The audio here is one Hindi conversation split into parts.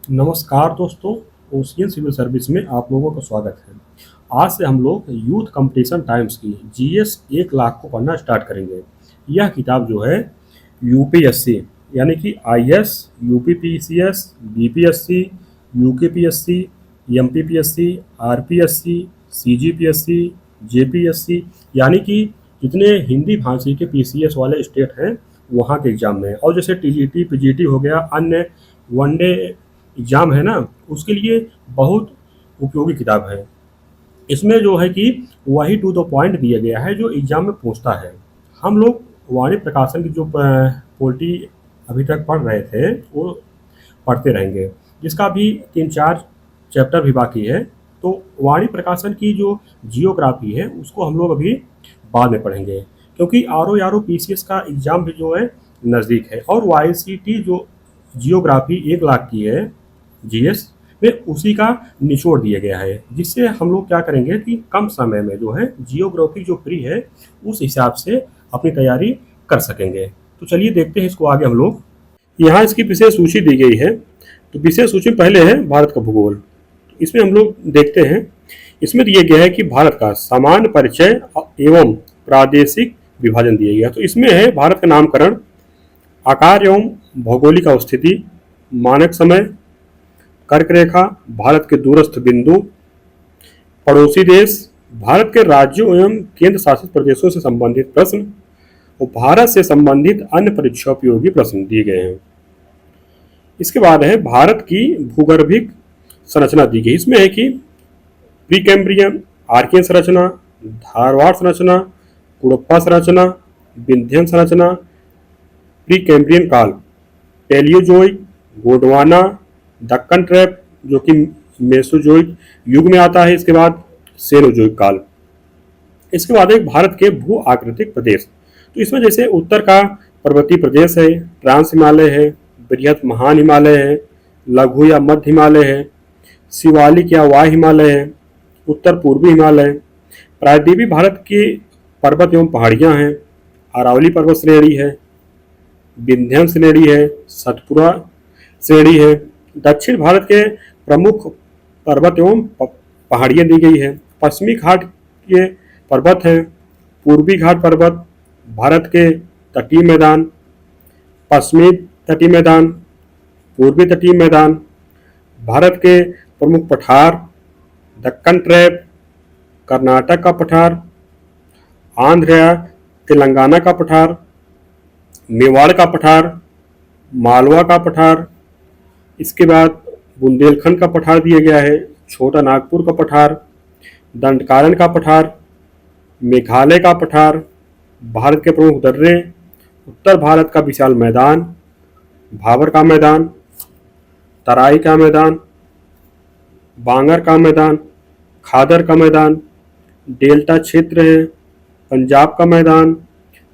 नमस्कार दोस्तों। ओशियन सिविल सर्विस में आप लोगों का स्वागत है। आज से हम लोग यूथ कंपटीशन टाइम्स की जीएस 1 लाख को पढ़ना स्टार्ट करेंगे। यह किताब जो है यूपीएससी यानी कि IAS, UPPCS, BPSC, UKPSC, MPPSC, RPSC, CGPSC, JPSC यानी कि जितने हिंदी भाषी के पीसीएस वाले स्टेट हैं वहाँ के एग्जाम में, और जैसे टीजीटी पीजीटी हो गया, अन्य वनडे एग्जाम है ना, उसके लिए बहुत उपयोगी किताब है। इसमें जो है कि वही टू द पॉइंट दिया गया है जो एग्जाम में पूछता है। हम लोग वाणी प्रकाशन की जो पोल्टी अभी तक पढ़ रहे थे वो पढ़ते रहेंगे, जिसका भी 3-4 चैप्टर भी बाकी है। तो वाणी प्रकाशन की जो जियोग्राफी है उसको हम लोग अभी बाद में पढ़ेंगे, क्योंकि आर ओ पीसीएस का एग्ज़ाम भी जो है नज़दीक है, और वाई सी टी जो जियोग्राफी 1 लाख की है जीएस में, उसी का निचोड़ दिया गया है, जिससे हम लोग क्या करेंगे कि कम समय में जो है जियोग्राफी जो प्री है उस हिसाब से अपनी तैयारी कर सकेंगे। तो चलिए देखते हैं इसको आगे हम लोग। यहाँ इसकी विशेष सूची दी गई है। तो विशेष सूची में पहले है भारत का भूगोल। इसमें हम लोग देखते हैं, इसमें दिया गया है कि भारत का सामान्य परिचय एवं प्रादेशिक विभाजन दिया गया। तो इसमें है भारत का नामकरण, आकार एवं भौगोलिक अवस्थिति, मानक समय, कर्क रेखा, भारत के दूरस्थ बिंदु, पड़ोसी देश, भारत के राज्यों एवं केंद्र शासित प्रदेशों से संबंधित प्रश्न और भारत से संबंधित अन्य परीक्षाोपयोगी प्रश्न दिए गए हैं। इसके बाद है भारत की भूगर्भिक संरचना दी गई। इसमें है कि प्रीकैम्ब्रियन, आर्कियन संरचना, धारवाड़ संरचना, कुड़प्पा संरचना, विंध्यन संरचना, प्रीकैम्ब्रियन काल, पैलियोजोइक, गोंडवाना, दक्कन ट्रैप जो कि मेसोजोइक युग में आता है। इसके बाद सेनोजोइक काल। इसके बाद एक भारत के भू आकृतिक प्रदेश। तो इसमें जैसे उत्तर का पर्वतीय प्रदेश है, ट्रांस हिमालय है, बृहत महान हिमालय है, लघु या मध्य हिमालय है, शिवालिक या वाय हिमालय है, उत्तर पूर्वी हिमालय, प्रायद्वीपीय भारत की पर्वत एवं पहाड़ियाँ हैं, अरावली पर्वत श्रेणी है, विंध्यन श्रेणी है, सतपुरा श्रेणी है, दक्षिण भारत के प्रमुख पर्वत एवं पहाड़ियाँ दी गई है, पश्चिमी घाट के पर्वत हैं, पूर्वी घाट पर्वत, भारत के तटीय मैदान, पश्चिमी तटीय मैदान, पूर्वी तटीय मैदान, भारत के प्रमुख पठार, दक्कन ट्रैप, कर्नाटक का पठार, आंध्र या तेलंगाना का पठार, मेवाड़ का पठार, मालवा का पठार। इसके बाद बुंदेलखंड का पठार दिया गया है, छोटा नागपुर का पठार, दंडकारण्य का पठार, मेघालय का पठार, भारत के प्रमुख दर्रे, उत्तर भारत का विशाल मैदान, भाबर का मैदान, तराई का मैदान, बांगर का मैदान, खादर का मैदान, डेल्टा क्षेत्र है, पंजाब का मैदान,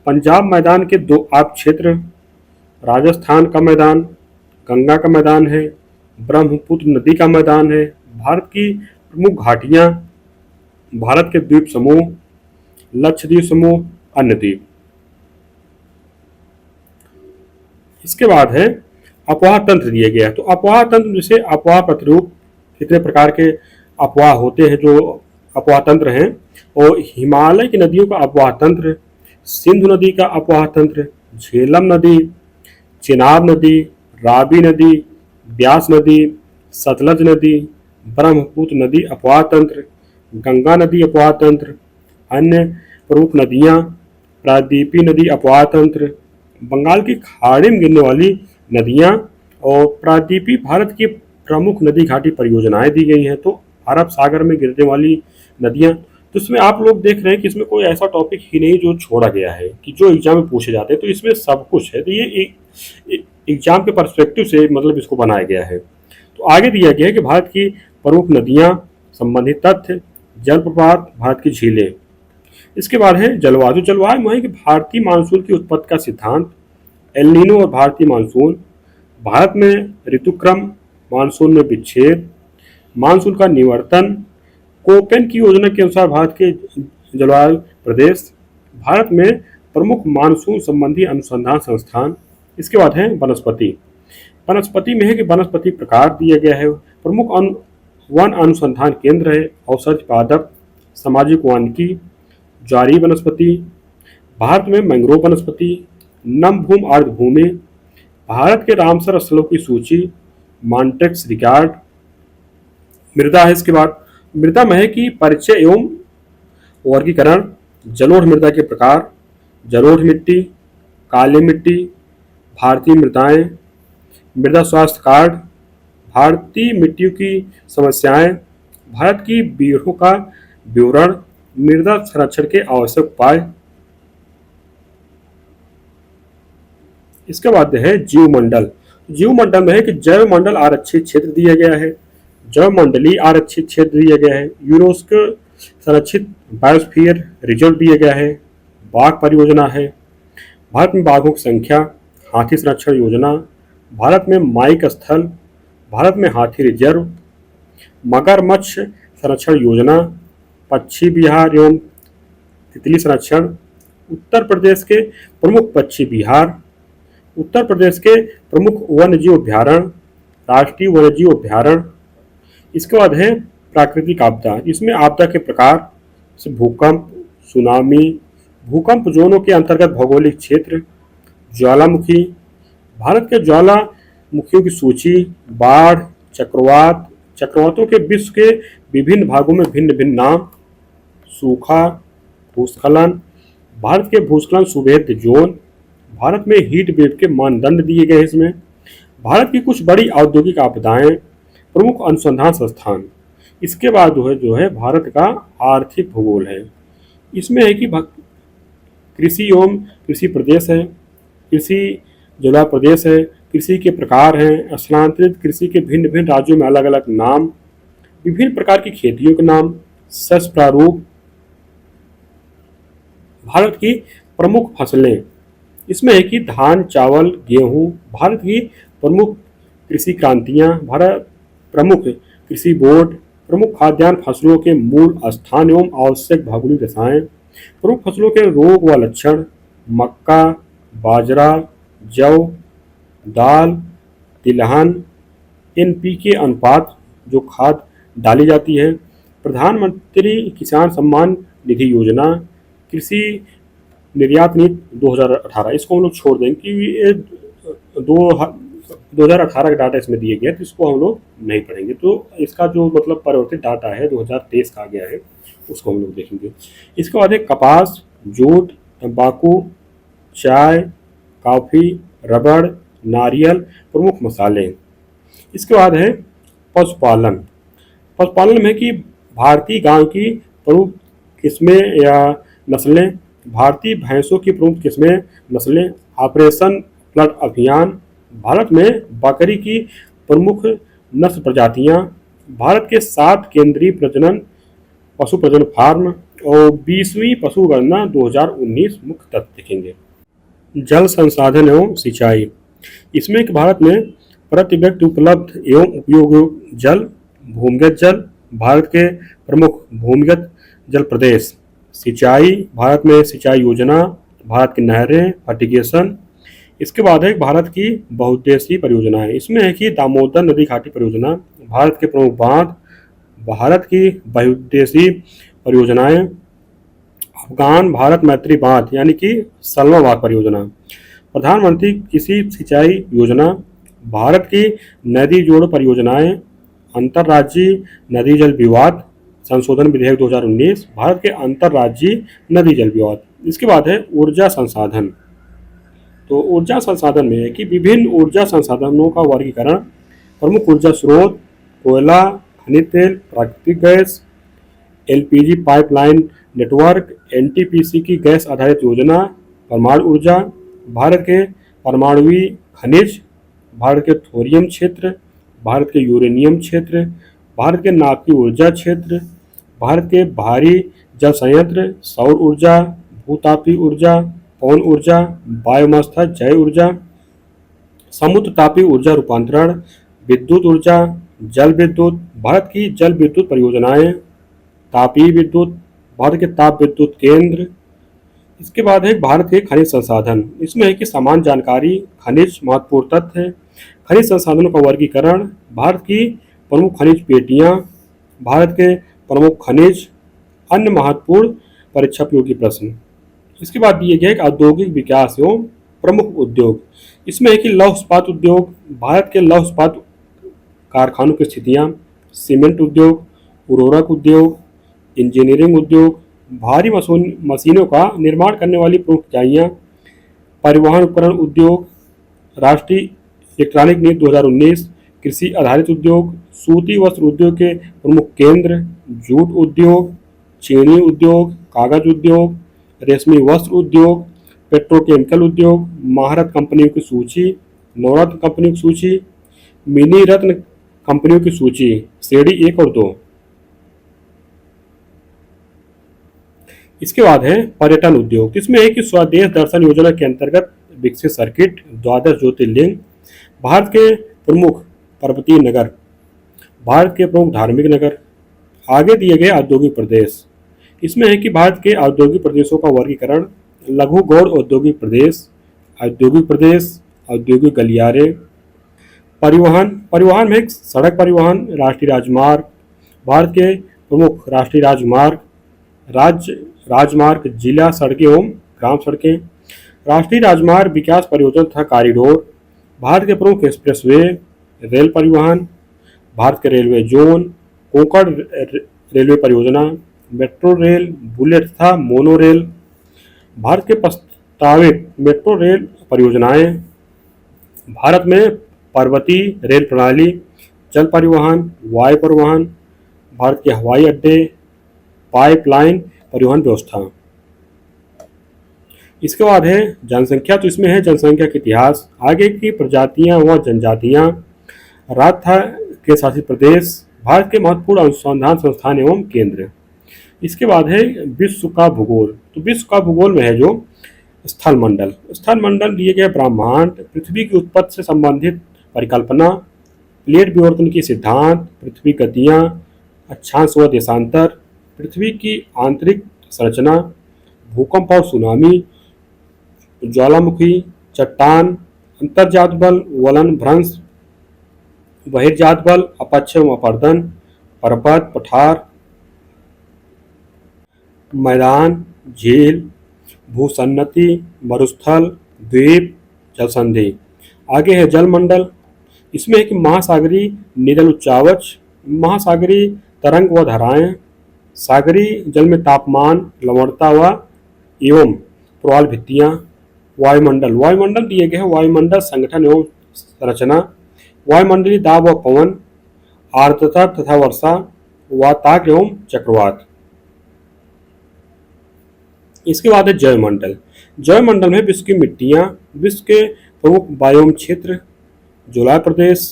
पंजाब मैदान के 2 आप क्षेत्र, राजस्थान का मैदान, गंगा का मैदान है, ब्रह्मपुत्र नदी का मैदान है, भारत की प्रमुख घाटियाँ, भारत के द्वीप समूह, लक्षद्वीप समूह, अन्य द्वीप। इसके बाद है अफवाह तंत्र दिया गया है। तो अफवाह तंत्र जैसे अफवाह प्रतिरूप, कितने प्रकार के अफवाह होते हैं जो अफवाह तंत्र हैं, और हिमालय की नदियों का अफवाह तंत्र, सिंधु नदी का अफवाह तंत्र, झेलम नदी, चिनाब नदी, रावी नदी, ब्यास नदी, सतलज नदी, ब्रह्मपुत्र नदी अफवाह तंत्र, गंगा नदी अफवाह तंत्र, अन्य प्रमुख नदियाँ, प्रायद्वीपीय नदी अफवाह तंत्र, बंगाल की खाड़ी में गिरने वाली नदियाँ, और प्रायद्वीपीय भारत की प्रमुख नदी घाटी परियोजनाएं दी गई हैं। तो अरब सागर में गिरने वाली नदियाँ। तो इसमें आप लोग देख रहे हैं कि इसमें कोई ऐसा टॉपिक ही नहीं जो छोड़ा गया है कि जो एग्जाम में पूछे जाते हैं। तो इसमें सब कुछ है। तो ये एग्जाम के पर्सपेक्टिव से मतलब इसको बनाया गया है। तो आगे दिया गया है कि भारत की प्रमुख नदियाँ, संबंधित तथ्य, जलप्रपात, भारत की झीलें। इसके बाद है जलवायु। जलवायु में है कि भारतीय मानसून की उत्पत्ति का सिद्धांत, एल नीनो और भारतीय मानसून, भारत में ऋतुक्रम, मानसून में विच्छेद, मानसून का निवर्तन, कोपेन की योजना के अनुसार भारत के जलवायु प्रदेश, भारत में प्रमुख मानसून संबंधी अनुसंधान संस्थान। इसके बाद है वनस्पति। वनस्पति में है कि वनस्पति प्रकार दिया गया है, प्रमुख वन अनुसंधान केंद्र है, औषधि पादप, सामाजिक वानिकी, ज्वारीय वनस्पति, भारत में मैंग्रोव वनस्पति, नम भूमि आर्द्र भूमि, भारत के रामसर स्थलों की सूची, मॉन्टेक्स रिकॉर्ड, मृदा है। इसके बाद मृदा में है कि परिचय एवं वर्गीकरण, जलोढ़ मृदा के प्रकार, जलोढ़ मिट्टी, काली मिट्टी, भारतीय मृदाएं, मृदा स्वास्थ्य कार्ड, भारतीय मिट्टियों की समस्याएं, भारत की बीड़ों का विवरण, मृदा संरक्षण के आवश्यक उपाय। इसके बाद है जीवमंडल। जीवमंडल में है कि जैव मंडल आरक्षित क्षेत्र दिया गया है, जैव मंडलीय आरक्षित क्षेत्र दिया गया है, यूनेस्को संरक्षित बायोस्फीयर रिजर्व दिया गया है, बाघ परियोजना है, भारत में बाघों की संख्या, हाथी संरक्षण योजना, भारत में माइक स्थल, भारत में हाथी रिजर्व, मगरमच्छ संरक्षण योजना, पक्षी विहार एवं तितली संरक्षण, उत्तर प्रदेश के प्रमुख पक्षी विहार, उत्तर प्रदेश के प्रमुख वन्यजीव अभ्यारण्य, राष्ट्रीय वन्यजीव अभ्यारण्य। इसके बाद है प्राकृतिक आपदा। इसमें आपदा के प्रकार से भूकंप, सुनामी, भूकंप जोनों के अंतर्गत भौगोलिक क्षेत्र, ज्वालामुखी, भारत के ज्वालामुखियों की सूची, बाढ़, चक्रवात, चक्रवातों के विश्व के विभिन्न भागों में भिन्न भिन्न नाम, सूखा, भूस्खलन, भारत के भूस्खलन सुभेद्य जोन, भारत में हीट वेव के मानदंड दिए गए। इसमें भारत की कुछ बड़ी औद्योगिक आपदाएं, प्रमुख अनुसंधान संस्थान। इसके बाद जो है भारत का आर्थिक भूगोल है। इसमें है कि कृषि एवं कृषि प्रदेश है, कृषि जलवायु प्रदेश है, कृषि के प्रकार हैं, स्थानांतरित कृषि के भिन्न भिन्न राज्यों में अलग अलग नाम, विभिन्न प्रकार की खेतियों के नाम, शस्त्र प्रारूप, भारत की प्रमुख फसलें। इसमें है कि धान, चावल, गेहूं, भारत की प्रमुख कृषि क्रांतियां, भारत प्रमुख कृषि बोर्ड, प्रमुख खाद्यान्न फसलों के मूल स्थान एवं आवश्यक भौगोलिक दशाएं, प्रमुख फसलों के रोग व लक्षण, मक्का, बाजरा, जौ, दाल, तिलहन, एनपीके अनुपात जो खाद डाली जाती है, प्रधानमंत्री किसान सम्मान निधि योजना, कृषि निर्यात नीति 2018। इसको हम लोग छोड़ देंगे कि ये 2018 का डाटा इसमें दिए गया, तो इसको हम लोग नहीं पढ़ेंगे। तो इसका जो मतलब परिवर्तित डाटा है 2023 का आ गया है, उसको हम लोग देखेंगे। इसके बाद है कपास, जूट, तंबाकू, चाय, कॉफ़ी, रबड़, नारियल, प्रमुख मसाले। इसके बाद है पशुपालन। पशुपालन में कि भारतीय गांव की प्रमुख किस्में या नस्लें, भारतीय भैंसों की प्रमुख किस्में नस्लें, ऑपरेशन फ्लड अभियान, भारत में बकरी की प्रमुख नस्ल प्रजातियां, भारत के 7 केंद्रीय पशु प्रजनन फार्म और 20वीं पशु गणना 2019 मुख्य तथ्य देखेंगे। जल संसाधन एवं सिंचाई। इसमें कि भारत में प्रति व्यक्ति उपलब्ध एवं उपयोग जल, भूमिगत जल, भारत के प्रमुख भूमिगत जल प्रदेश, सिंचाई, भारत में सिंचाई योजना, भारत की नहरें, फर्टिगेशन। इसके बाद है भारत की बहुउद्देशीय परियोजनाएं। इसमें है कि दामोदर नदी घाटी परियोजना, भारत के प्रमुख बांध, भारत की बहुउद्देशीय परियोजनाएं, अफगान भारत मैत्री बांध यानी कि सलमा बांध परियोजना, प्रधानमंत्री कृषि सिंचाई योजना, भारत की नदी जोड़ परियोजनाएं, अंतर्राज्यीय नदी जल विवाद संशोधन विधेयक 2019, भारत के अंतर्राज्यीय नदी जल विवाद। इसके बाद है ऊर्जा संसाधन। तो ऊर्जा संसाधन में है कि विभिन्न ऊर्जा संसाधनों का वर्गीकरण, प्रमुख ऊर्जा स्रोत, कोयला, खनिज तेल, प्राकृतिक gas, LPG pipeline network, NTPC की गैस आधारित योजना, परमाणु ऊर्जा, भारत के परमाणुवीय खनिज, भारत के थोरियम क्षेत्र, भारत के यूरेनियम क्षेत्र, भारत के नाभिकीय ऊर्जा क्षेत्र, भारत के भारी जल संयंत्र, सौर ऊर्जा, भूतापीय ऊर्जा, पवन ऊर्जा, बायोमास जैव ऊर्जा, समुद्र तापीय ऊर्जा रूपांतरण, विद्युत ऊर्जा, जल विद्युत, भारत की जल विद्युत परियोजनाएं, तापीय विद्युत, भारत के ताप विद्युत केंद्र। इसके बाद है भारत के खनिज संसाधन। इसमें है कि समान जानकारी, खनिज महत्वपूर्ण तथ्य है, खनिज संसाधनों का वर्गीकरण, भारत की प्रमुख खनिज पेटियां, भारत के प्रमुख खनिज, अन्य महत्वपूर्ण परीक्षायोग्य प्रश्न। इसके बाद दिए गए औद्योगिक विकास एवं प्रमुख उद्योग। इसमें है कि लौह इस्पात उद्योग, भारत के लौह इस्पात कारखानों की स्थितियाँ, सीमेंट उद्योग, उर्वरक उद्योग, इंजीनियरिंग उद्योग, भारी मशीनों का निर्माण करने वाली प्रमुख इकाइयाँ, परिवहन उपकरण उद्योग, राष्ट्रीय इलेक्ट्रॉनिक नीति 2019, कृषि आधारित उद्योग, सूती वस्त्र उद्योग के प्रमुख केंद्र, जूट उद्योग, चीनी उद्योग, कागज उद्योग, रेशमी वस्त्र उद्योग, पेट्रोकेमिकल उद्योग, महारत कंपनियों की सूची, नवरत्न कंपनियों की सूची, मिनी रत्न कंपनियों की सूची, श्रेणी 1 और 2। इसके बाद है पर्यटन उद्योग। इसमें है कि स्वदेश दर्शन योजना के अंतर्गत विकसित सर्किट, द्वादश ज्योतिर्लिंग, भारत के प्रमुख पर्वतीय नगर, भारत के प्रमुख धार्मिक नगर। आगे दिए गए औद्योगिक प्रदेश। इसमें है कि भारत के औद्योगिक प्रदेशों का वर्गीकरण, लघु गौड़ औद्योगिक प्रदेश, औद्योगिक प्रदेश, औद्योगिक गलियारे। परिवहन, परिवहन में सड़क परिवहन, राष्ट्रीय राजमार्ग, भारत के प्रमुख राष्ट्रीय राजमार्ग, राज्य राजमार्ग, जिला सड़कें एवं ग्राम सड़कें, राष्ट्रीय राजमार्ग विकास परियोजना तथा कॉरिडोर, भारत के प्रमुख एक्सप्रेसवे, रेल परिवहन, भारत के रेलवे जोन, कोंकण रेलवे परियोजना, मेट्रो रेल, बुलेट तथा मोनो रेल, भारत के प्रस्तावित मेट्रो रेल परियोजनाएं, भारत में पर्वतीय रेल प्रणाली, जल परिवहन, वायु परिवहन, भारत के हवाई अड्डे, पाइपलाइन परिवहन व्यवस्था। इसके बाद है जनसंख्या। तो इसमें है जनसंख्या का इतिहास, आगे की प्रजातियां व जनजातियां, राज्य के शासित प्रदेश, भारत के महत्वपूर्ण अनुसंधान संस्थान एवं केंद्र। इसके बाद है विश्व का भूगोल। तो विश्व का भूगोल में है जो स्थल मंडल। स्थल मंडल दिए गए ब्रह्मांड, पृथ्वी की उत्पत्ति से संबंधित परिकल्पना, प्लेट विवर्तन की सिद्धांत, पृथ्वी गतियाँ, अक्षांश व देशांतर, पृथ्वी की आंतरिक संरचना, भूकंप और सुनामी, ज्वालामुखी, चट्टान, अंतर्जात बल, वलन भ्रंश, बहिर्जात बल, अपक्ष एवं अपर्दन, पर्वत, पठार, मैदान, झील, भूसन्नति, मरुस्थल, द्वीप, जलसंधि। आगे है जलमंडल। इसमें है कि महासागरीय निरल उच्चावच, महासागरीय तरंग व धाराएं, सागरीय जल में तापमान, लवणता व एवं प्रवाल भित्तियाँ। वायुमंडल, वायुमंडल दिए गए हैं वायुमंडल संगठन एवं संरचना, वायुमंडलीय दाब व पवन, आर्द्रता तथा वर्षा, वाताक एवं चक्रवात। इसके बाद है जैवमंडल। जैवमंडल में विश्व की मिट्टियाँ, विश्व के प्रमुख बायोम क्षेत्र, जलवायु प्रदेश,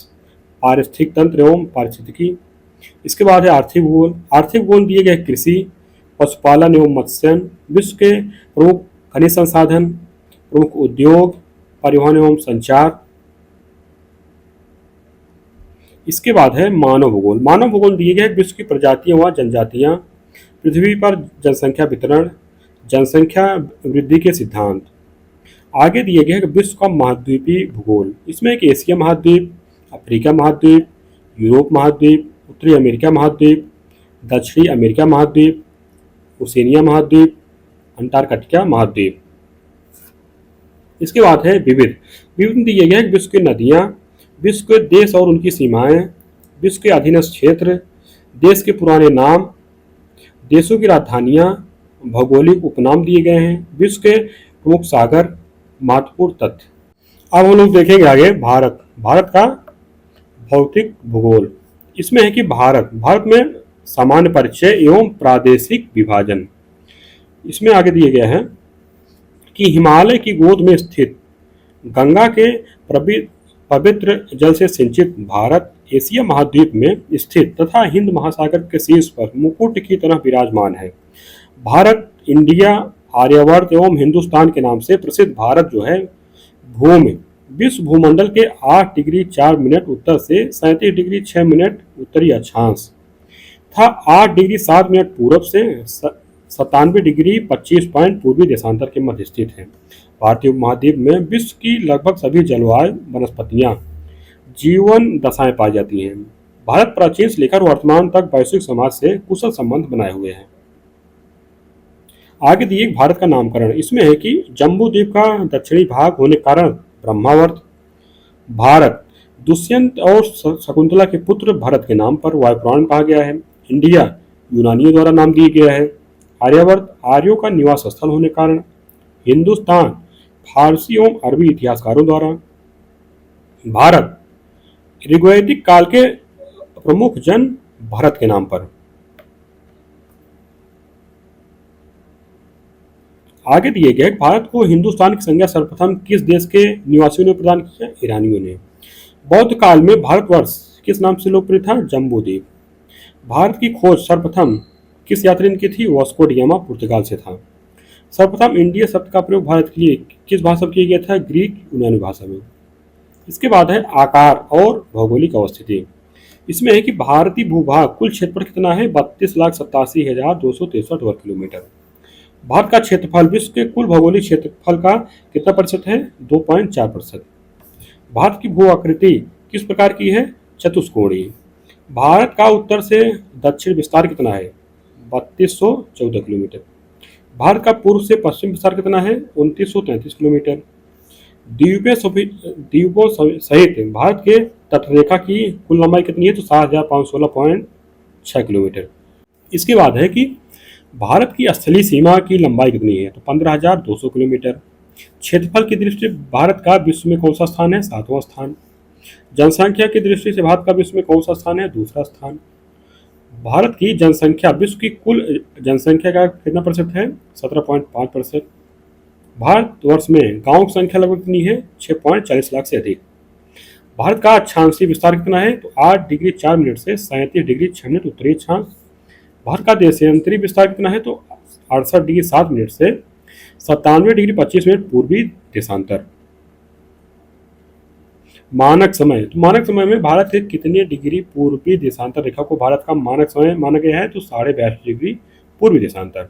पारिस्थितिक तंत्र एवं पारिस्थितिकी। इसके बाद है आर्थिक भूगोल। आर्थिक भूगोल दिए गए कृषि, पशुपालन एवं मत्स्यन, विश्व के प्रमुख खनिज संसाधन, प्रमुख उद्योग, परिवहन एवं संचार। इसके बाद है मानव भूगोल। मानव भूगोल दिए गए विश्व की प्रजातियां व जनजातियां, पृथ्वी पर जनसंख्या वितरण, जनसंख्या वृद्धि के सिद्धांत। आगे दिए गए विश्व का महाद्वीपीय भूगोल। इसमें एक एशिया महाद्वीप, अफ्रीका महाद्वीप, यूरोप महाद्वीप, उत्तरी अमेरिका महाद्वीप, दक्षिणी अमेरिका महाद्वीप, ओशिनिया महाद्वीप, अंटार्कटिका महाद्वीप। इसके बाद है विविध। विविध दिए गए विश्व की नदियाँ, विश्व के देश और उनकी सीमाएं, विश्व के अधीनस्थ क्षेत्र, देश के पुराने नाम, देशों की राजधानियाँ, भौगोलिक उपनाम दिए गए हैं, विश्व के प्रमुख सागर, महत्वपूर्ण तथ्य। अब हम लोग देखेंगे आगे भारत। भारत का भौतिक भूगोल। इसमें है कि भारत में सामान्य परिचय एवं प्रादेशिक विभाजन। इसमें आगे दिए गए हैं कि हिमालय की गोद में स्थित, गंगा के पवित्र जल से सिंचित भारत एशिया महाद्वीप में स्थित तथा हिंद महासागर के शीर्ष पर मुकुट की तरह विराजमान है। भारत, इंडिया, आर्यवर्त एवं हिंदुस्तान के नाम से प्रसिद्ध भारत जो है भूमि विश्व भूमंडल के 8 डिग्री 4 मिनट उत्तर से 37 डिग्री 6 मिनट उत्तरी अक्षांश तथा 8 डिग्री 7 मिनट पूरब से 97 डिग्री 25 पॉइंट पूर्वी देशांतर के मध्य स्थित है। भारतीय उपमहाद्वीप में विश्व की लगभग सभी जलवायु वनस्पतियाँ जीवन दशाएं पाई जाती हैं। भारत प्राचीन से लेकर वर्तमान तक वैश्विक समाज से कुशल संबंध बनाए हुए हैं। आगे दिए भारत का नामकरण, इसमें है कि जम्बू द्वीप का दक्षिणी भाग होने के कारण ब्रह्मावर्त। भारत दुष्यंत और शकुंतला के पुत्र भरत के नाम पर वायुपुराण कहा गया है। इंडिया यूनानियों द्वारा नाम दिया गया है। आर्यावर्त आर्यों का निवास स्थल होने के कारण। हिंदुस्तान फारसी एवं अरबी इतिहासकारों द्वारा। भारत ऋग्वैदिक काल के प्रमुख जन भरत के नाम पर। आगे दिए गए भारत को हिंदुस्तान की संज्ञा सर्वप्रथम किस देश के निवासियों ने प्रदान किया? ईरानियों ने। बौद्ध काल में भारतवर्ष किस नाम से लोकप्रिय था? जम्बू द्वीप। भारत की खोज सर्वप्रथम किस यात्री ने की थी? वास्को डी गामा पुर्तगाल से था। सर्वप्रथम इंडिया शब्द का प्रयोग भारत के लिए किस भाषा में किया गया था? ग्रीक यूनानी भाषा में। इसके बाद है आकार और भौगोलिक अवस्थिति। इसमें है कि भारतीय भूभाग कुल क्षेत्रफल कितना है? 32,87,263 वर्ग किलोमीटर। भारत का क्षेत्रफल विश्व के कुल भौगोलिक क्षेत्रफल का कितना प्रतिशत है? 2.4%। भारत की भू आकृति किस प्रकार की है? चतुष्कोणीय। भारत का उत्तर से दक्षिण विस्तार कितना है? 3214 किलोमीटर। भारत का पूर्व से पश्चिम विस्तार कितना है? 2933 किलोमीटर। द्वीपों सहित भारत के तटरेखा की कुल लंबाई कितनी है? तो 7516.6 किलोमीटर। इसके बाद है कि भारत की स्थलीय सीमा की लंबाई कितनी है? तो 15,200 किलोमीटर। क्षेत्रफल की दृष्टि से भारत का विश्व में कौन सा स्थान है? 7वां स्थान। जनसंख्या की दृष्टि से भारत का विश्व में कौन सा स्थान है? दूसरा स्थान। भारत की जनसंख्या विश्व की कुल जनसंख्या का कितना प्रतिशत है? 17.5%। भारतवर्ष में गांवों की संख्या लगभग कितनी है? 6.40 लाख से अधिक। भारत का अक्षांशीय विस्तार कितना है? तो 8 डिग्री 4 मिनट से 37 डिग्री 6 मिनट उत्तरी अक्षांश। भारत का देशांतरी विस्तार कितना है? तो 68 डिग्री 7 मिनट से 97 डिग्री 25 मिनट पूर्वी देशांतर। मानक समय, तो मानक समय में भारत के कितने डिग्री पूर्वी देशांतर रेखा को भारत का मानक समय माना गया है? तो 82.5 डिग्री पूर्वी देशांतर।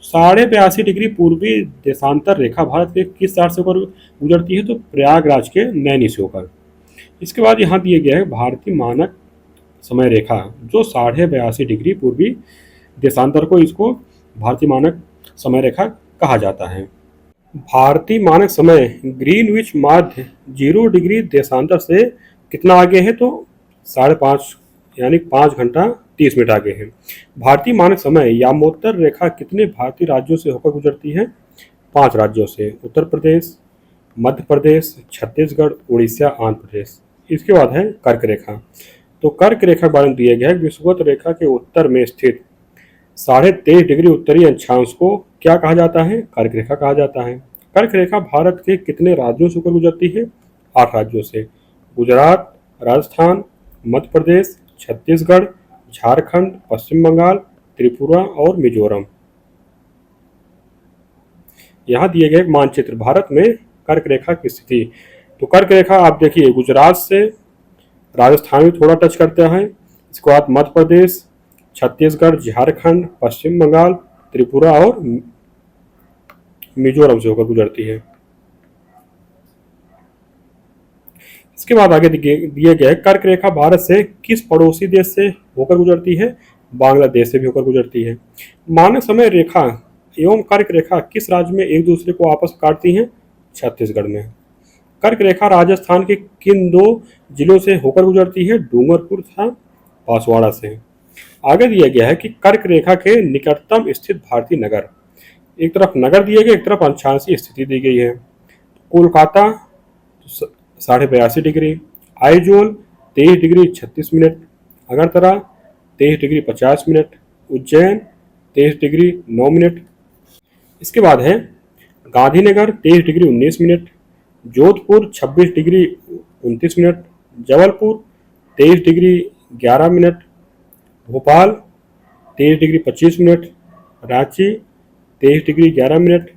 82.5 डिग्री पूर्वी देशांतर रेखा भारत के किस शहर से होकर गुजरती है? तो प्रयागराज के नैनी से होकर। इसके बाद यहाँ दिया गया है भारतीय मानक समय रेखा जो 82.5 डिग्री पूर्वी देशांतर को इसको भारतीय मानक समय रेखा कहा जाता है। भारतीय मानक समय ग्रीनविच माध्य 0 डिग्री देशांतर से कितना आगे है? तो 5.5 यानी 5 घंटा 30 मिनट आगे है। भारतीय मानक समय यामोत्तर रेखा कितने भारतीय राज्यों से होकर गुजरती है? 5 राज्यों से, उत्तर प्रदेश, मध्य प्रदेश, छत्तीसगढ़, उड़ीसा, आंध्र प्रदेश। इसके बाद है कर्क रेखा। तो कर्क रेखा के बारे में दिया गया है विषुवत रेखा के उत्तर में स्थित 23.5 डिग्री उत्तरी अक्षांश को क्या कहा जाता है? कर्क रेखा कहा जाता है। कर्क रेखा भारत के कितने राज्यों से होकर गुजरती है? 8 राज्यों से, गुजरात, राजस्थान, मध्य प्रदेश, छत्तीसगढ़, झारखंड, पश्चिम बंगाल, त्रिपुरा और मिजोरम। यहाँ दिए गए मानचित्र भारत में कर्क रेखा की स्थिति। तो कर्क रेखा आप देखिए गुजरात से राजस्थान में थोड़ा टच करते हैं, इसके बाद मध्य प्रदेश, छत्तीसगढ़, झारखंड, पश्चिम बंगाल, त्रिपुरा और मिजोरम से होकर गुजरती है। इसके बाद आगे दिए गए कर्क रेखा भारत से किस पड़ोसी देश से होकर गुजरती है? बांग्लादेश से भी होकर गुजरती है। मानक समय रेखा एवं कर्क रेखा किस राज्य में एक दूसरे को आपस में काटती हैं? छत्तीसगढ़ में। कर्क रेखा राजस्थान के किन 2 जिलों से होकर गुजरती है? डूंगरपुर तथा बांसवाड़ा से। आगे दिया गया है कि कर्क रेखा के निकटतम स्थित भारतीय नगर, एक तरफ नगर दिए गए, एक तरफ अक्षांशीय स्थिति दी गई है। Kolkata 82.5 degree, Aizawl 23 degree 36 minute, Agartala 23 degree 50 minute, Ujjain 23 degree 9 minute. इसके बाद है Gandhinagar 23 degree 19 minute, Jodhpur 26 degree 29 minute, Jabalpur 23 degree 11 minute, Bhopal 23 degree 25 minute, Ranchi 23 degree 11 minute,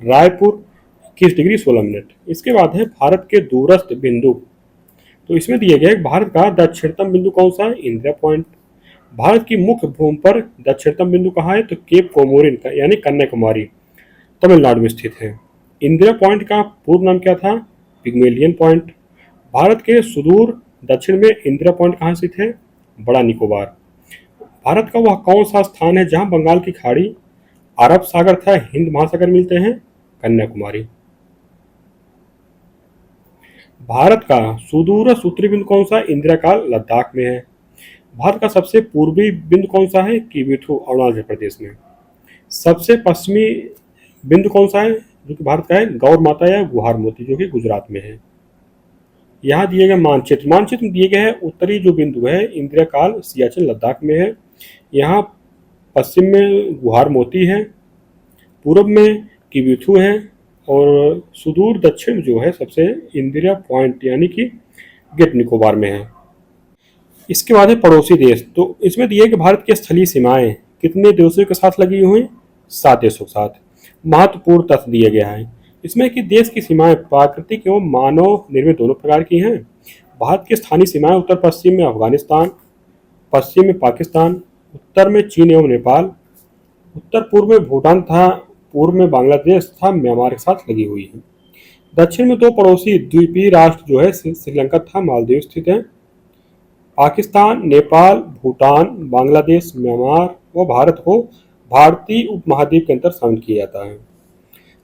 Raipur 21 degree 16 minute. इसके बाद है भारत के दूरस्थ बिंदु। तो इसमें दिए गए भारत का दक्षिणतम बिंदु कौन सा है? इंदिरा पॉइंट। भारत की मुख्य भूमि पर दक्षिणतम बिंदु कहाँ है? तो केप कोमोरिन का यानी कन्याकुमारी तमिलनाडु में स्थित है। इंदिरा पॉइंट का पूर्व नाम क्या था? Pygmalion point. भारत के सुदूर दक्षिण में इंदिरा पॉइंट कहाँ स्थित है? बड़ा निकोबार। भारत का वह कौन सा स्थान है जहाँ बंगाल की खाड़ी, अरब सागर तथा हिंद महासागर मिलते हैं? कन्याकुमारी। भारत का सुदूरस्थ उत्तरी बिंदु कौन सा? इंदिरा काल लद्दाख में है। भारत का सबसे पूर्वी बिंदु कौन सा है? किबिथु अरुणाचल प्रदेश में। सबसे पश्चिमी बिंदु कौन सा है जो कि भारत का है? गौर माता या गुहार मोती जो कि गुजरात में है। यहाँ दिए गए मानचित्र में दिए गए हैं उत्तरी जो बिंदु है इंदिरा काल सियाचिन लद्दाख में है। यहाँ पश्चिम में गुहार मोती है, पूर्व में किबिथु है और सुदूर दक्षिण जो है सबसे इंदिरा पॉइंट यानी कि ग्रेट निकोबार में है। इसके बाद है पड़ोसी देश। तो इसमें दिए कि भारत की स्थलीय सीमाएं कितने देशों के साथ लगी हुई? 7 देशों के साथ। महत्वपूर्ण तथ्य दिया गया है इसमें कि देश की सीमाएं प्राकृतिक एवं मानव निर्मित दोनों प्रकार की हैं। भारत की स्थानीय सीमाएं उत्तर पश्चिम में अफगानिस्तान, पश्चिम में पाकिस्तान, उत्तर में चीन एवं नेपाल, उत्तर पूर्व में भूटान तथा पूर्व में बांग्लादेश तथा म्यांमार के साथ लगी हुई है। दक्षिण में 2 पड़ोसी द्वीपीय राष्ट्र जो है श्रीलंका तथा मालदीव स्थित है। पाकिस्तान, नेपाल, भूटान, बांग्लादेश, म्यांमार व भारत को भारतीय उपमहाद्वीप के अंदर शामिल किया जाता है।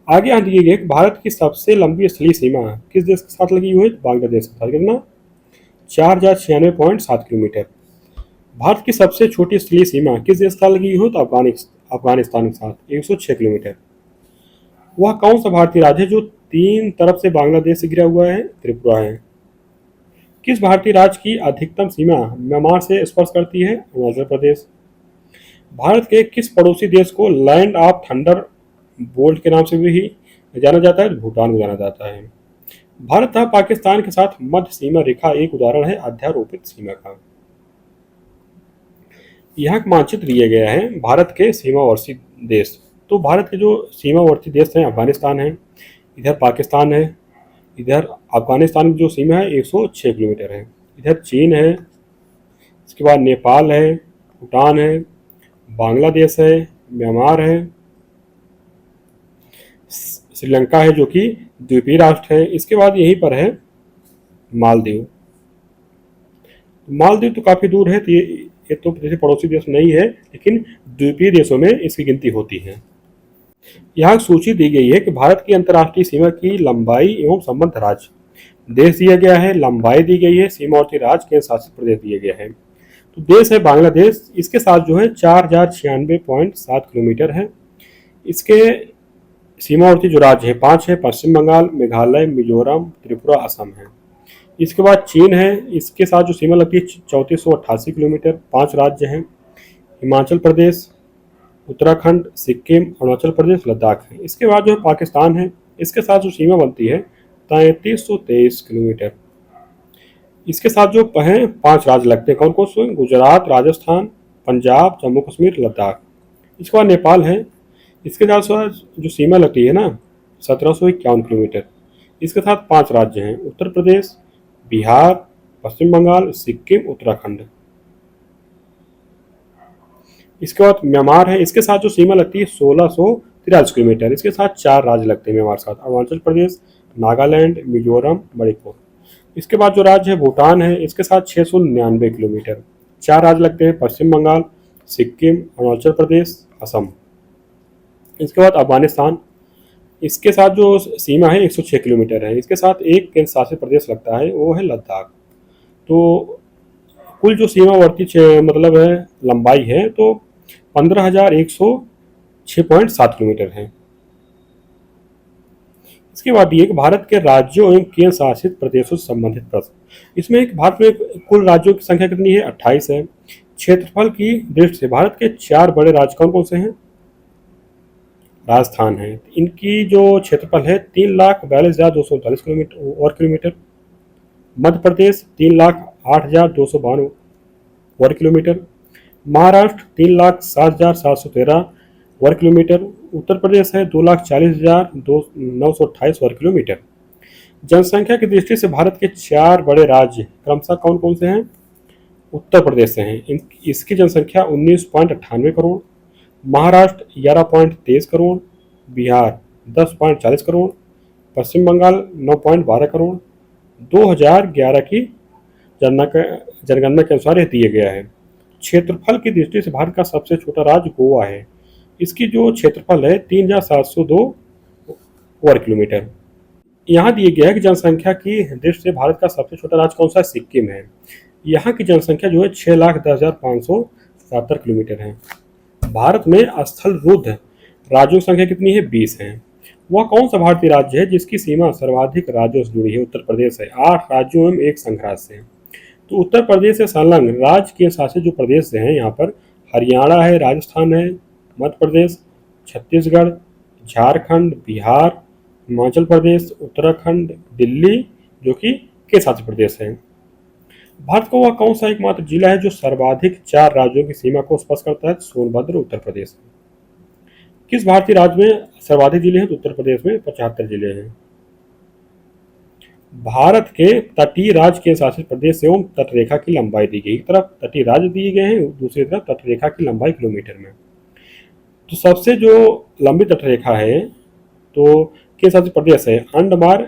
आगे यहाँ दिए गए भारत की सबसे लंबी स्थलीय सीमा किस देश के साथ लगी हुई है? बांग्लादेश के साथ। कितना? 4096.7 किलोमीटर। भारत की सबसे छोटी स्थलीय सीमा किस देश के साथ लगी हुई है? तो अफगानिस्तान के साथ 106 किलोमीटर। वह कौन सा भारतीय राज्य है जो 3 तरफ से बांग्लादेश से घिरा हुआ है? त्रिपुरा है। किस भारतीय राज्य की अधिकतम सीमा म्यांमार से स्पर्श करती है? अरुणाचल प्रदेश। भारत के किस पड़ोसी देश को लैंड ऑफ थंडर बोल्ट के नाम से भी जाना जाता है? भूटान को जाना जाता है। भारत तथा पाकिस्तान के साथ मध्य सीमा रेखा एक उदाहरण है अध्यारोपित सीमा का। यहाँ मानचित्र दिया गया है भारत के सीमावर्ती देश। तो भारत के जो सीमावर्ती देश हैं अफगानिस्तान है, इधर पाकिस्तान है, इधर अफगानिस्तान की जो सीमा है 106 किलोमीटर है, इधर चीन है, इसके बाद नेपाल है, भूटान है, बांग्लादेश है, म्यांमार है, श्रीलंका है जो कि द्वीपीय राष्ट्र है। इसके बाद यहीं पर है मालदीव। मालदीव तो काफ़ी दूर है, तो ये तो जैसे पड़ोसी देश नहीं है लेकिन द्वीपीय देशों में इसकी गिनती होती है। यहाँ सूची दी गई है कि भारत की अंतर्राष्ट्रीय सीमा की लंबाई एवं संबद्ध राज्य। देश दिया गया है, लंबाई दी गई है, सीमावर्ती राज्य, केंद्र शासित प्रदेश दिए गए हैं। तो देश है बांग्लादेश, इसके साथ जो है 4096.7 किलोमीटर है। इसके सीमावर्ती जो राज्य है 5 है, पश्चिम बंगाल, मेघालय, मिजोरम, त्रिपुरा, असम है। इसके बाद चीन है, इसके साथ जो सीमा लगती है 3488 किलोमीटर। 5 राज्य हैं, हिमाचल प्रदेश, उत्तराखंड, सिक्किम, अरुणाचल प्रदेश, लद्दाख है। इसके बाद जो है पाकिस्तान है, इसके साथ जो सीमा बनती है 3323 किलोमीटर। इसके साथ जो है 5 राज्य लगते हैं, कौन कौन से? गुजरात, राजस्थान, पंजाब, जम्मू कश्मीर, लद्दाख। इसके बाद नेपाल है, इसके साथ जो सीमा लगती है ना 1751 किलोमीटर। इसके साथ 5 राज्य हैं, उत्तर प्रदेश, बिहार, पश्चिम बंगाल, सिक्किम, उत्तराखंड। इसके बाद म्यांमार है, इसके साथ जो सीमा लगती है 1643 किलोमीटर। इसके साथ 4 राज्य लगते हैं म्यांमार के साथ, अरुणाचल प्रदेश, नागालैंड, मिजोरम, मणिपुर। इसके बाद जो राज्य है भूटान है, इसके साथ 699 किलोमीटर। 4 राज्य लगते हैं, पश्चिम बंगाल, सिक्किम, अरुणाचल प्रदेश, असम। इसके बाद अफगानिस्तान, इसके साथ जो सीमा है 106 किलोमीटर है। इसके साथ एक केंद्र शासित प्रदेश लगता है, वो है लद्दाख। तो कुल जो सीमावर्ती मतलब है लंबाई है तो 15,106.7 किलोमीटर है। इसके बाद ये भारत के राज्यों एवं केंद्र शासित प्रदेशों से संबंधित प्रश्न। इसमें एक भारत में कुल राज्यों की संख्या कितनी है? 28 है। क्षेत्रफल की दृष्टि से भारत के 4 बड़े राज्य कौन कौन से हैं? राजस्थान है, इनकी जो क्षेत्रफल है 3,42,239 किलोमीटर। मध्य प्रदेश 3,08,252 वर्ग किलोमीटर। महाराष्ट्र 3,60,713 वर्ग किलोमीटर। उत्तर प्रदेश है 2,40,928 वर्ग किलोमीटर। जनसंख्या की दृष्टि से भारत के 4 बड़े राज्य क्रमशः कौन कौन से हैं? उत्तर प्रदेश से हैं, इसकी जनसंख्या 19.98 करोड़, महाराष्ट्र 11.23 करोड़, बिहार 10.40 करोड़, पश्चिम बंगाल 9.12 करोड़, 2011 की जनगणना के अनुसार यह दिया गया है। क्षेत्रफल की दृष्टि से भारत का सबसे छोटा राज्य गोवा है। इसकी जो क्षेत्रफल है 3702 वर्ग किलोमीटर। यहाँ दिया गया है कि जनसंख्या की दृष्टि से भारत का सबसे छोटा राज्य कौन सा है? सिक्किम है। यहाँ की जनसंख्या जो है 6,10,577 किलोमीटर है। भारत में स्थल रुद्ध राज्यों की संख्या कितनी है? 20 है। वह कौन सा भारतीय राज्य है जिसकी सीमा सर्वाधिक राज्यों से जुड़ी है? उत्तर प्रदेश है। 8 राज्यों एवं एक संघ राज्य से। तो उत्तर प्रदेश से संलग्न राज्य के शासित जो प्रदेश हैं यहाँ पर हरियाणा है, राजस्थान है, मध्य प्रदेश, छत्तीसगढ़, झारखंड, बिहार, हिमाचल प्रदेश, उत्तराखंड, दिल्ली जो कि के शासित प्रदेश है। भारत का वह कौन सा एकमात्र जिला है जो सर्वाधिक 4 राज्यों की सीमा को स्पर्श करता है? सोनभद्र, उत्तर प्रदेश। किस भारतीय राज्य में सर्वाधिक जिले हैं? तो उत्तर प्रदेश में 75 जिले हैं। भारत के तटीय राज्य के शासित प्रदेश एवं तटरेखा की लंबाई दी गई। एक तरफ तटीय राज्य दिए गए हैं, दूसरी तरफ तटरेखा की लंबाई किलोमीटर में। तो सबसे जो लंबी तटरेखा है तो के शासित प्रदेश है अंडमान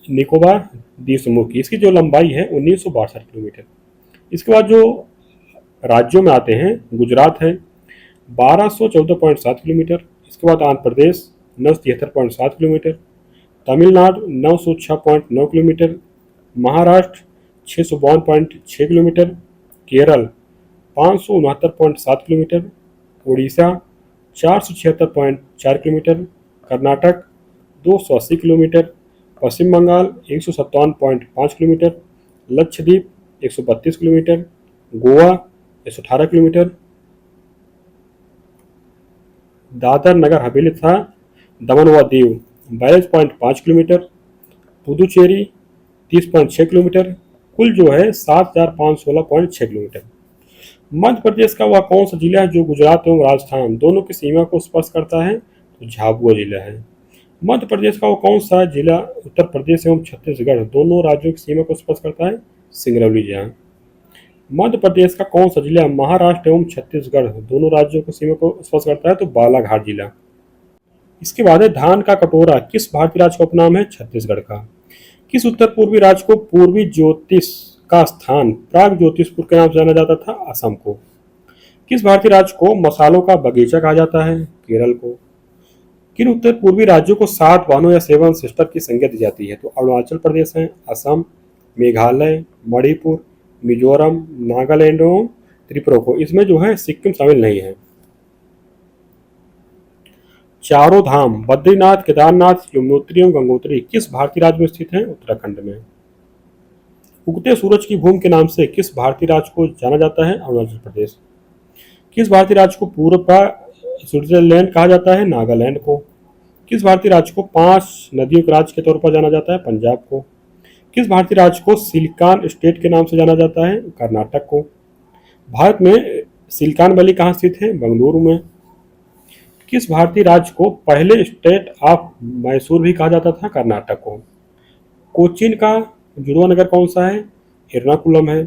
निकोबार द्वीप समूह की। इसकी जो लंबाई है 1962 किलोमीटर। इसके बाद जो राज्यों में आते हैं, गुजरात है 1214.7 किलोमीटर। इसके बाद Andhra Pradesh 973.7 kilometre, Tamil Nadu 906.9 kilometre, Maharashtra 652.6 kilometre, Kerala 569.7 kilometre, Orissa 476.4 kilometre, Karnataka 280 kilometre, Paschim Bangal 157.5 kilometre, Lakshadweep 132 kilometre, Goa 118 kilometre, Dadra Nagar Haveli तथा दमन व दीव 42.5 किलोमीटर, पुदुचेरी 30.6 किलोमीटर, कुल जो है 7,516.6 किलोमीटर। मध्य प्रदेश का वह कौन सा जिला है जो गुजरात एवं राजस्थान दोनों की सीमा को स्पर्श करता है? तो झाबुआ जिला है। मध्य प्रदेश का वो कौन सा जिला उत्तर प्रदेश एवं छत्तीसगढ़ दोनों राज्यों की सीमा को स्पर्श करता है? सिंगरौली जिला। मध्य प्रदेश का कौन सा जिला महाराष्ट्र एवं छत्तीसगढ़ दोनों राज्यों की सीमा को स्पर्श करता है? तो बालाघाट जिला। इसके बाद है धान का कटोरा किस भारतीय राज्य का उपनाम है? छत्तीसगढ़ का। किस उत्तर पूर्वी राज्य को पूर्वी ज्योतिष का स्थान प्राग ज्योतिषपुर के नाम से जाना जाता था? असम को। किस भारतीय राज्य को मसालों का बगीचा कहा जाता है? केरल को। किन उत्तर पूर्वी राज्यों को 7 वाहनों या 7 सिस्टर की संज्ञा दी जाती है? तो अरुणाचल प्रदेश है, असम, मेघालय, मणिपुर, मिजोरम, नागालैंड और त्रिपुरा को। इसमें जो है सिक्किम शामिल नहीं है। चारों धाम बद्रीनाथ, केदारनाथ, यमुनोत्री एवं गंगोत्री किस भारतीय राज्य में स्थित हैं? उत्तराखंड में। उगते सूरज की भूमि के नाम से किस भारतीय राज्य को जाना जाता है? अरुणाचल प्रदेश। किस भारतीय राज्य को पूर्व का स्विट्जरलैंड कहा जाता है? नागालैंड को। किस भारतीय राज्य को 5 नदियों के राज्य के तौर पर जाना जाता है? पंजाब को। किस भारतीय राज्य को सिलिकॉन स्टेट के नाम से जाना जाता है? कर्नाटक को। भारत में सिलिकॉन वैली कहाँ स्थित है? बेंगलुरु में। किस भारतीय राज्य को पहले स्टेट ऑफ मैसूर भी कहा जाता था? कर्नाटक को। कोचीन का जुड़वा नगर कौन सा है? एर्नाकुलम है।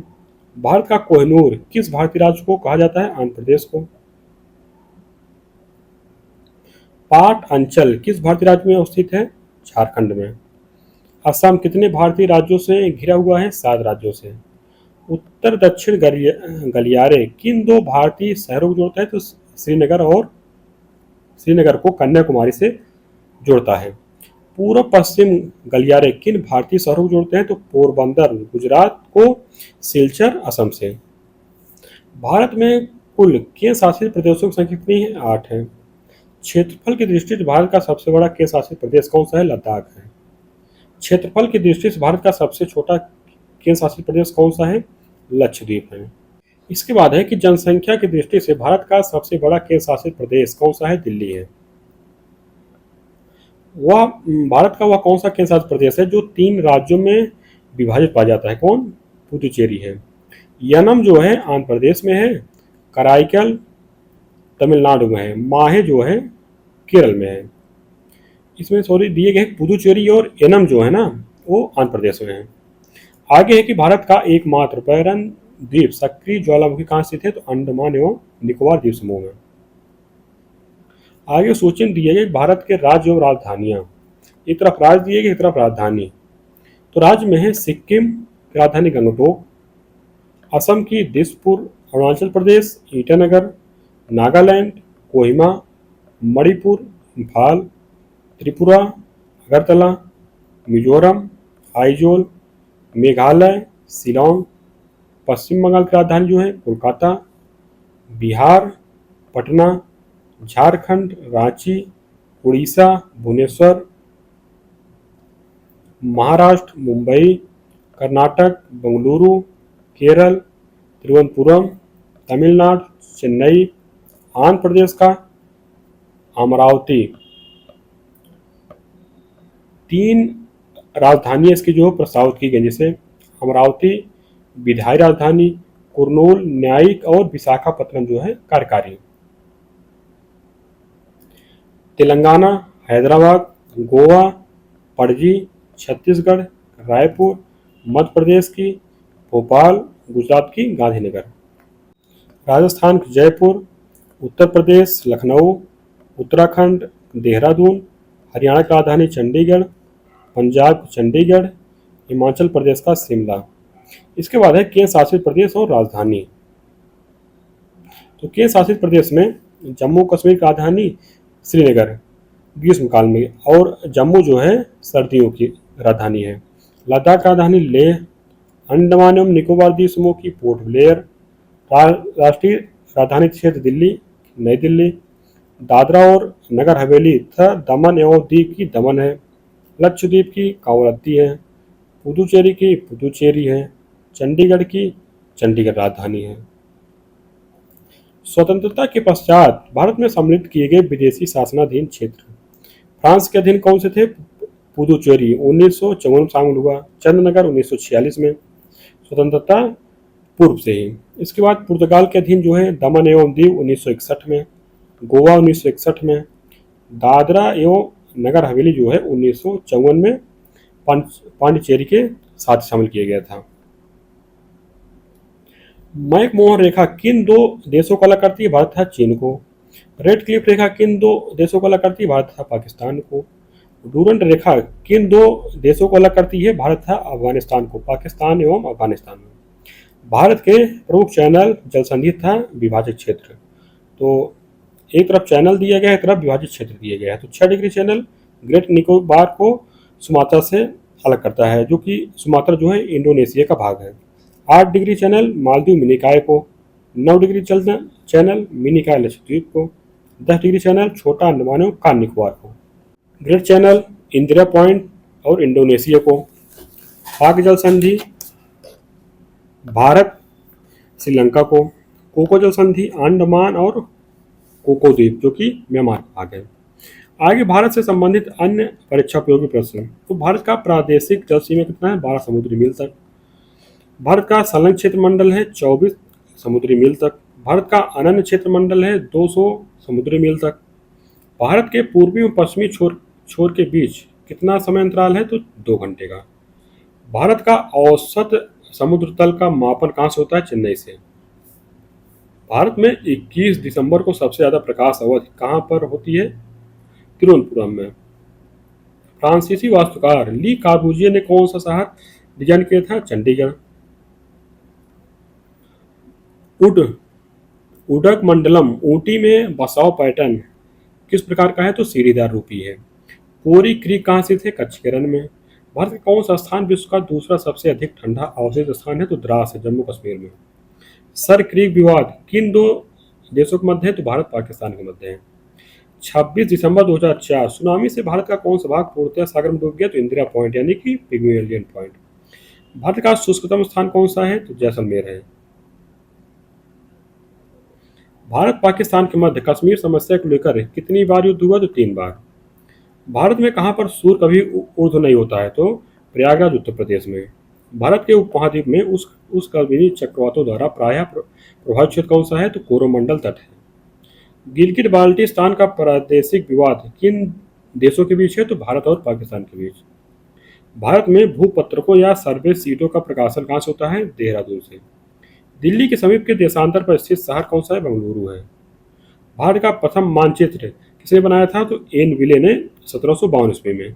भारत का कोहिनूर किस भारतीय राज्य को कहा जाता है? आंध्र प्रदेश को। पाट अंचल किस भारतीय राज्य में स्थित है? झारखंड में। असम कितने भारतीय राज्यों से घिरा हुआ है? 7 राज्यों से। उत्तर दक्षिण गलियारे किन 2 भारतीय शहरों को जोड़ता है? तो श्रीनगर को कन्याकुमारी से जोड़ता है। पूर्व पश्चिम गलियारे किन भारतीय शहरों को जोड़ते हैं? तो पोरबंदर गुजरात को सिलचर असम से। भारत में कुल केंद्र शासित प्रदेशों की संख्या कितनी है? 8 है। क्षेत्रफल की दृष्टि से भारत का सबसे बड़ा केंद्र शासित प्रदेश कौन सा है? लद्दाख है। क्षेत्रफल की दृष्टि से भारत का सबसे छोटा केंद्र शासित प्रदेश कौन सा है? लक्षद्वीप है। इसके बाद है कि जनसंख्या की दृष्टि से भारत का सबसे बड़ा केंद्र शासित प्रदेश कौन सा है? दिल्ली है। वह भारत का वह कौन सा केंद्र शासित प्रदेश है जो 3 राज्यों में विभाजित पाया जाता है? कौन? पुदुचेरी है। यनम जो है आंध्र प्रदेश में है, कराईकल तमिलनाडु में है, माहे जो है केरल में है। इसमें सॉरी दिए गए पुदुचेरी और एनम जो है ना वो आंध्र प्रदेश में है। आगे है कि भारत का एकमात्र पर्यटन द्वीप सक्रिय ज्वालामुखी कहाँ स्थित है? तो अंडमान एवं निकोबार द्वीप समूह में। आगे सूचना दिए गए भारत के राज्य एवं राजधानियां। एक तरफ राज्य दिए गए, एक तरफ राजधानी। तो राज्य में है सिक्किम की राजधानी गंगटोक, असम की दिसपुर, अरुणाचल प्रदेश ईटानगर, नागालैंड कोहिमा, मणिपुर इम्फाल, त्रिपुरा अगरतला, मिजोरम आइजोल, मेघालय शिलोंग, पश्चिम बंगाल की राजधानी जो है कोलकाता, बिहार पटना, झारखंड रांची, उड़ीसा भुवनेश्वर, महाराष्ट्र मुंबई, कर्नाटक बेंगलुरु, केरल तिरुवनंतपुरम, तमिलनाडु चेन्नई, आंध्र प्रदेश का अमरावती। तीन राजधानी इसकी जो प्रस्तावित की गई, जैसे अमरावती विधायी राजधानी, कुर्नूल न्यायिक और विशाखापत्तनम जो है कार्यकारी। तेलंगाना हैदराबाद, गोवा पणजी, छत्तीसगढ़ रायपुर, मध्य प्रदेश की भोपाल, गुजरात की गांधीनगर, राजस्थान की जयपुर, उत्तर प्रदेश लखनऊ, उत्तराखंड देहरादून, हरियाणा की राजधानी चंडीगढ़, पंजाब की चंडीगढ़, हिमाचल प्रदेश का शिमला। इसके बाद है केंद्र शासित प्रदेश और राजधानी। तो केंद्र शासित प्रदेश में जम्मू कश्मीर की राजधानी श्रीनगर ग्रीष्मकाल में, और जम्मू जो है सर्दियों की राजधानी है। लद्दाख की राजधानी लेह, अंडमान एवं निकोबार द्वीप समूह की पोर्ट ब्लेयर, राष्ट्रीय राजधानी क्षेत्र दिल्ली नई दिल्ली, दादरा और नगर हवेली तथा दमन एवं दीव की दमन है, लक्षद्वीप की कावरत्ती है, पुदुचेरी की पुदुचेरी है, चंडीगढ़ की चंडीगढ़ राजधानी है। स्वतंत्रता के पश्चात भारत में सम्मिलित किए गए विदेशी शासनाधीन क्षेत्र फ्रांस के अधीन कौन से थे? पुदुचेरी 1954 में शामिल हुआ, चंद्रनगर 1946 में, स्वतंत्रता पूर्व से ही। इसके बाद पुर्तगाल के अधीन जो है दमन एवं दीव 1961 में, गोवा 1961 में, दादरा एवं नगर हवेली जो है 1954 में पांडिचेरी के साथ शामिल किया गया था। मैकमोहन रेखा किन दो देशों को अलग करती है? भारत तथा चीन को। रेड क्लिफ रेखा किन दो देशों को अलग करती है? भारत तथा पाकिस्तान को। डूरंट रेखा किन दो देशों को अलग करती है? भारत तथा अफगानिस्तान को। पाकिस्तान एवं अफगानिस्तान में। भारत के प्रमुख चैनल जलसंधि तथा विभाजित क्षेत्र। तो एक तरफ चैनल दिया गया है, एक तरफ विभाजित क्षेत्र दिया गया है। तो 6 डिग्री चैनल ग्रेट निकोबार को सुमात्रा से अलग करता है, जो कि सुमात्रा जो है इंडोनेशिया का भाग है। 8 डिग्री चैनल मालदीव मिनिकाय को। 9 डिग्री चैनल मिनिकाय लक्षद्वीप को। 10 डिग्री चैनल छोटा अंडमान एवं कार निकोबार को। ग्रेट चैनल इंदिरा पॉइंट और इंडोनेशिया को। पाक जल संधि भारत श्रीलंका को। कोको जल संधि अंडमान और कोको द्वीप जो कि म्यांमार का भाग है। आगे भारत से संबंधित अन्य परीक्षा उपयोगी प्रश्न। तो भारत का प्रादेशिक जल सीमा कितना है? 12 समुद्री मील तक। भारत का संलग्न क्षेत्र मंडल है 24 समुद्री मील तक। भारत का अनन्य क्षेत्र मंडल है 200 समुद्री मील तक। भारत के पूर्वी और पश्चिमी छोर के बीच कितना समय अंतराल है? तो 2 घंटे का। भारत का औसत समुद्र तल का मापन कहाँ से होता है? चेन्नई से। भारत में 21 दिसंबर को सबसे ज्यादा प्रकाश अवधि कहाँ पर होती है? तिरुवनंतपुरम में। फ्रांसीसी वास्तुकार ली कार्बूजिए ने कौन सा शहर डिजाइन किया था? चंडीगढ़। उडक मंडलम ऊटी में बसाव पैटर्न किस प्रकार का है? तो सीढ़ीदार रूपी है। कोरी क्रीक कहाँ स्थित है? कच्छ के रण में। भारत का कौन सा स्थान विश्व का दूसरा सबसे अधिक ठंडा अवशेष स्थान है? तो द्रास है, जम्मू कश्मीर में। सर क्रीक विवाद किन दो देशों के मध्य है? तो भारत पाकिस्तान के मध्य है। 26 दिसंबर 2004 सुनामी से भारत का कौन सा भाग पूर्णतः सागर में डूब गया? तो इंदिरा पॉइंट यानी कि पिग्मेलियन पॉइंट। भारत का शुष्कतम स्थान कौन सा है? तो जैसलमेर है। भारत पाकिस्तान के मध्य कश्मीर समस्या को लेकर कितनी बार युद्ध हुआ? तो 3 बार। भारत में कहाँ पर सूर्य कभी ऊर्ध्व नहीं होता है? तो प्रयागराज उत्तर प्रदेश में। भारत के उपमहाद्वीप में उस कल्पनी चक्रवातों द्वारा प्रायः प्रभावित क्षेत्र कौन सा है? तो कोरोमंडल तट है। गिलगिट बाल्टिस्तान का प्रादेशिक विवाद किन देशों के बीच है? तो भारत और पाकिस्तान के बीच। भारत में भूपत्रकों या सर्वे सीटों का प्रकाशन कहाँ से होता है? देहरादून से। दिल्ली के समीप के देशांतर पर स्थित शहर कौन सा है? बेंगलुरु है। भारत का प्रथम मानचित्र किसने बनाया था? तो एन विले ने 1752 ईस्वी में।